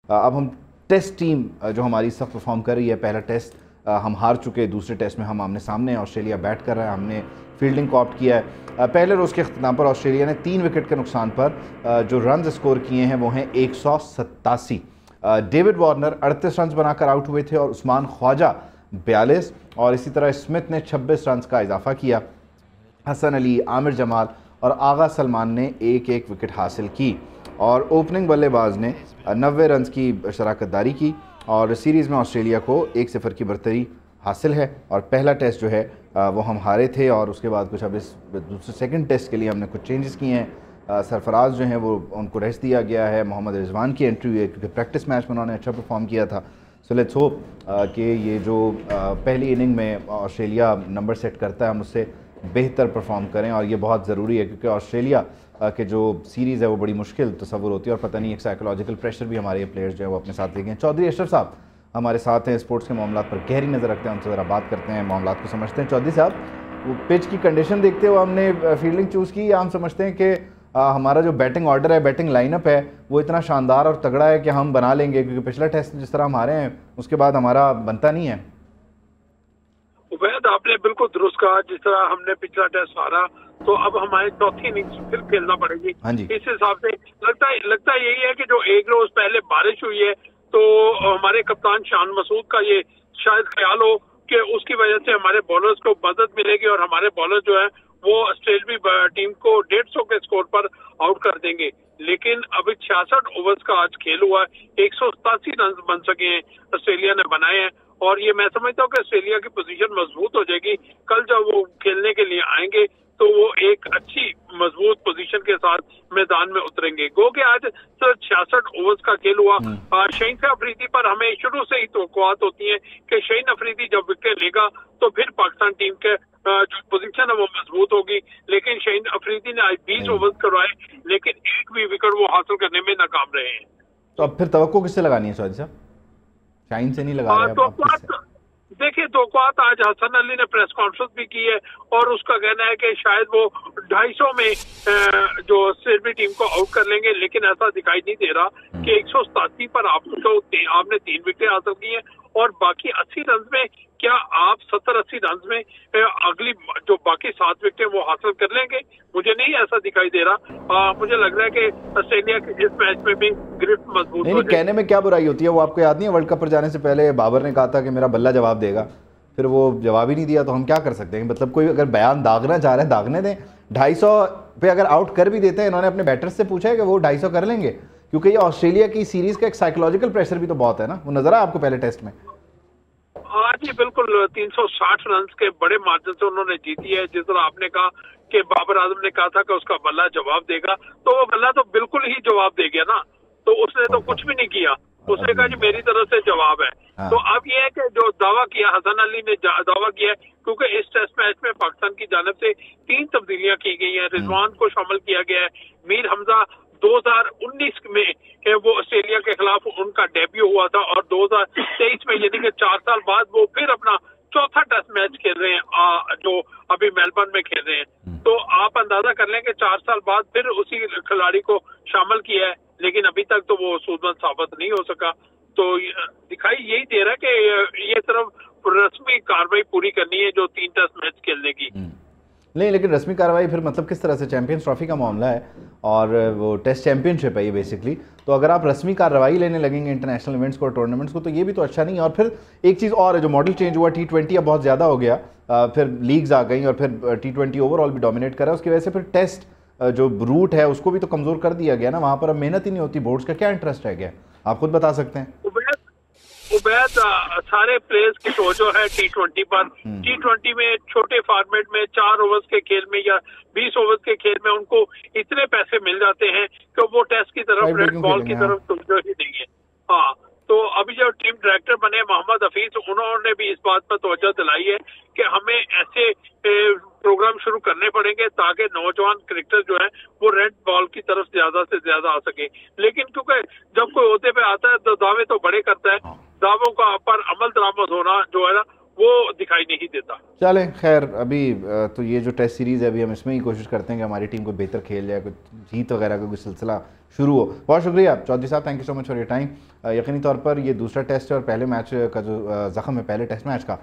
अब हम test team जो हमारी सब परफॉर्म कर रही है, पहला टेस्ट हम हार चुके, दूसरे टेस्ट में हम आमने सामने हैं, ऑस्ट्रेलिया बैट कर रहा है, हमने फील्डिंग को ऑप्ट किया है। पहले रोज़ के अख्ताम पर ऑस्ट्रेलिया ने 3 विकेट के नुकसान पर जो रन स्कोर किए हैं वो हैं 187। डेविड वार्नर 38 रन बनाकर आउट हुए थे और उस्मान ख्वाजा 42, और इसी तरह स्मिथ ने 26 रन का इजाफा किया। हसन अली, आमिर जमाल और आगा सलमान ने एक एक विकेट हासिल की और ओपनिंग बल्लेबाज ने 90 रन की शराकत दारी की और सीरीज़ में ऑस्ट्रेलिया को 1-0 की बरतरी हासिल है। और पहला टेस्ट जो है वो हम हारे थे और उसके बाद कुछ अब इस दूसरे सेकंड टेस्ट के लिए हमने कुछ चेंजेस किए हैं। सरफराज जो हैं वो उनको रेस्ट दिया गया है, मोहम्मद रिजवान की एंट्री हुई है क्योंकि प्रैक्टिस मैच में उन्होंने अच्छा परफॉर्म किया था। सो लेट्स होप कि ये जो पहली इनिंग में ऑस्ट्रेलिया नंबर सेट करता है हम उससे बेहतर परफॉर्म करें, और ये बहुत ज़रूरी है क्योंकि ऑस्ट्रेलिया के जो सीरीज़ है वो बड़ी मुश्किल तस्वुर होती है और पता नहीं एक साइकोलॉजिकल प्रेशर भी हमारे प्लेयर्स जो है वो अपने साथ लेके हैं। चौधरी अशरफ साहब हमारे साथ हैं, स्पोर्ट्स के मामलों पर गहरी नज़र रखते हैं, उनसे ज़रा बात करते हैं, मामलों को समझते हैं। चौधरी साहब, वो पिच की कंडीशन देखते हुए हमने फील्डिंग चूज़ की, या हम समझते हैं कि हमारा जो बैटिंग ऑर्डर है, बैटिंग लाइनअप है वो इतना शानदार और तगड़ा है कि हम बना लेंगे, क्योंकि पिछला टेस्ट जिस तरह हम हारे हैं उसके बाद हमारा बनता नहीं है? उबैद, आपने बिल्कुल दुरुस्त कहा। जिस तरह हमने पिछला टेस्ट हारा तो अब हमारे चौथी इनिंग्स फिर खेलना पड़ेगी। इस हिसाब से लगता यही है कि जो एक रोज पहले बारिश हुई है तो हमारे कप्तान शान मसूद का ये शायद ख्याल हो कि उसकी वजह से हमारे बॉलर्स को मदद मिलेगी और हमारे बॉलर जो है वो ऑस्ट्रेलिया टीम को 150 के स्कोर पर आउट कर देंगे। लेकिन अभी 66 ओवर्स का आज खेल हुआ है, 187 रन बन सके हैं ऑस्ट्रेलिया ने बनाए हैं, और ये मैं समझता हूँ कि ऑस्ट्रेलिया की पोजीशन मजबूत हो जाएगी। कल जब वो खेलने के लिए आएंगे तो वो एक अच्छी मजबूत पोजीशन के साथ मैदान में उतरेंगे। गो के आज सिर्फ 66 ओवर्स का खेल हुआ। शाहीन अफरीदी पर हमें शुरू से ही तवक्कुआत होती है कि शाहीन अफरीदी जब विकेट लेगा तो फिर पाकिस्तान टीम के जो पोजीशन है वो मजबूत होगी। लेकिन शाहीन अफरीदी ने आज 20 ओवर्स करवाए, लेकिन एक भी विकेट वो हासिल करने में नाकाम रहे हैं। तो अब फिर तवक्को किससे लगानी है चौधरी साहब? शाहीन से नहीं लगा रहे? देखिए, तवक्कुआत आज हसन अली ने प्रेस कॉन्फ्रेंस भी की है और उसका कहना है कि शायद वो 250 में जो ऑस्ट्रेलिया टीम को आउट कर लेंगे, लेकिन ऐसा दिखाई नहीं दे रहा कि 187 पर आपने 3 विकेट हासिल की हैं और बाकी 80 रन में क्या आप 70-80 रन में अगली जो बाकी 7 विकेट वो हासिल कर लेंगे? मुझे नहीं ऐसा दिखाई दे रहा। मुझे लग रहा है कि ऑस्ट्रेलिया के इस मैच में भी गिरफ्त मजबूत नहीं, कहने में क्या बुराई होती है? वो आपको याद नहीं है वर्ल्ड कप पर जाने से पहले बाबर ने कहा था कि मेरा बल्ला जवाब देगा, फिर वो जवाब ही नहीं दिया, तो हम क्या कर सकते हैं? मतलब कोई अगर बयान दागना चाह रहे हैं दागने दें। 250 पे अगर आउट कर भी देते हैं, इन्होंने अपने बैटर्स से पूछा है कि वो 250 कर लेंगे, क्योंकि ये ऑस्ट्रेलिया की सीरीज का एक साइकोलॉजिकल प्रेशर भी तो बहुत है ना, वो नजर आया आपको पहले टेस्ट में? आज ही बिल्कुल 360 रन के बड़े मार्जिन से उन्होंने जीती है। जिस तरह आपने कहा कि बाबर आजम ने कहा था कि उसका बल्ला जवाब देगा, तो वो बल्ला तो बिल्कुल ही जवाब दे गया ना, तो उसने तो कुछ भी नहीं किया। उसने कहा जी मेरी तरफ से जवाब है। तो अब ये है कि जो दावा किया हसन अली ने दावा किया है, क्योंकि इस टेस्ट मैच में पाकिस्तान की जानिब से 3 तब्दीलियां की गई हैं। रिजवान को शामिल किया गया है। मीर हमजा 2019 में वो ऑस्ट्रेलिया के खिलाफ उनका डेब्यू हुआ था और 2023 में यानी कि 4 साल बाद वो फिर अपना चौथा टेस्ट मैच खेल रहे हैं, जो अभी मेलबर्न में खेल रहे हैं। तो आप अंदाजा कर लें कि 4 साल बाद फिर उसी खिलाड़ी को शामिल किया है, लेकिन अभी तक तो वो सूदमंद साबित नहीं हो सका। तो दिखाई यही दे रहा है कि ये सिर्फ रस्मी कार्रवाई पूरी करनी है जो 3 टेस्ट मैच खेलने की। नहीं, लेकिन रस्मी कार्रवाई फिर मतलब किस तरह से? चैंपियंस ट्रॉफी का मामला है और वो टेस्ट चैंपियनशिप है ये बेसिकली, तो अगर आप रस्मी कार्रवाई लेने लगेंगे इंटरनेशनल इवेंट्स को, टूर्नामेंट्स को, तो ये भी तो अच्छा नहीं है। और फिर एक चीज़ और है, जो मॉडल चेंज हुआ, T20 अब बहुत ज़्यादा हो गया, फिर लीग्स आ गई और फिर T20 ओवरऑल भी डोमिनेट करा, उसकी वजह से फिर टेस्ट जो रूट है उसको भी तो कमज़ोर कर दिया गया ना, वहाँ पर अब मेहनत ही नहीं होती। बोर्ड्स का क्या इंटरेस्ट रह गया, आप खुद बता सकते हैं? उबैद, सारे प्लेयर्स की तवज्जो है T20 पर। T20 में छोटे फॉर्मेट में 4 ओवर्स के खेल में या 20 ओवर्स के खेल में उनको इतने पैसे मिल जाते हैं कि वो टेस्ट की तरफ, रेड बॉल की तरफ तवज्जो ही नहीं है। हाँ, तो अभी जो टीम डायरेक्टर बने मोहम्मद हफीज, उन्होंने भी इस बात पर तवज्जो दिलाई है कि हमें ऐसे प्रोग्राम शुरू करने पड़ेंगे ताकि नौजवान क्रिकेटर जो है वो रेड बॉल की तरफ ज्यादा से ज्यादा आ सके। लेकिन क्योंकि जब कोई ओहदे पे आता है तो दावे तो बड़े करता है, दावों का पर अमल दरामद होना जो है ना वो दिखाई नहीं देता। चले खैर, अभी तो ये जो टेस्ट सीरीज़ है अभी हम इसमें ही कोशिश करते हैं कि हमारी टीम को बेहतर खेल जाए, कुछ जीत वगैरह का कोई सिलसिला शुरू हो। बहुत शुक्रिया चौधरी साहब, thank you so much for your time. यकीनी तौर पर ये दूसरा टेस्ट है और पहले मैच का जो ज़ख्म है पहले टेस्ट मैच का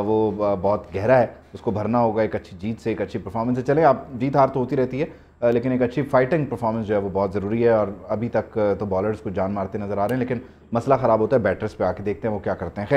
वो बहुत गहरा है, उसको भरना होगा एक अच्छी जीत से, एक अच्छी परफॉर्मेंस से। चले, आप जीत हार तो होती रहती है लेकिन एक अच्छी फाइटिंग परफॉर्मेंस जो है वो बहुत ज़रूरी है। और अभी तक तो बॉलर्स को जान मारते नज़र आ रहे हैं, लेकिन मसला ख़राब होता है बैटर्स पे, आके देखते हैं वो क्या करते हैं।